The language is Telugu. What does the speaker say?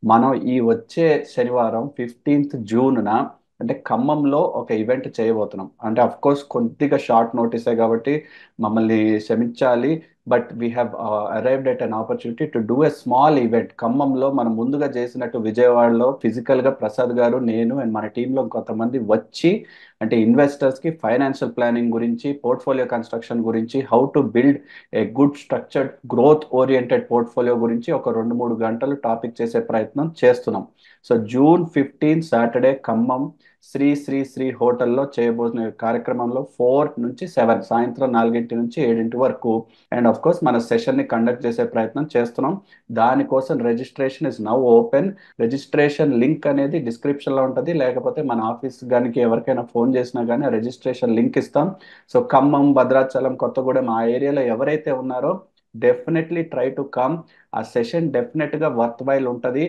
మనం ఈ వచ్చే శనివారం 15th జూన్న అంటే ఖమ్మంలో ఒక ఈవెంట్ చేయబోతున్నాం. అంటే అఫ్ కోర్స్ కొద్దిగా షార్ట్ నోటీసే కాబట్టి మమ్మల్ని క్షమించాలి. But we have arrived at an opportunity to do a small event ఖమ్మంలో. మనం ముందుగా చేసినట్టు విజయవాడలో ఫిజికల్గా ప్రసాద్ గారు, నేను అండ్ మన టీంలో కొంతమంది వచ్చి అంటే ఇన్వెస్టర్స్కి ఫైనాన్షియల్ ప్లానింగ్ గురించి, పోర్ట్ఫోలియో కన్స్ట్రక్షన్ గురించి, how to build a good structured growth oriented portfolio గురించి ఒక 2-3 గంటలు టాపిక్ చేసే ప్రయత్నం చేస్తున్నాం. So June 15 Saturday Khammam Sri Sri Sri హోటల్లో చేయబోతున్న ఈ కార్యక్రమంలో 4 నుంచి 7 సాయంత్రం 4 నుంచి 7 వరకు అండ్ ఆఫ్ కోర్స్ మన సెషన్ని కండక్ట్ చేసే ప్రయత్నం చేస్తున్నాం. దానికోసం registration is now open. Registration link అనేది డిస్క్రిప్షన్లో ఉంటుంది, లేకపోతే మన ఆఫీస్ గానికి ఎవరికైనా ఫోన్ చేసినా కానీ ఆ రిజిస్ట్రేషన్ లింక్ ఇస్తాం. సో ఖమ్మం, భద్రాచలం, కొత్తగూడెం ఆ ఏరియాలో ఎవరైతే ఉన్నారో డెఫినెట్లీ ట్రై టు కమ్. ఆ సెషన్ డెఫినెట్గా వర్త్ వైల్ ఉంటుంది.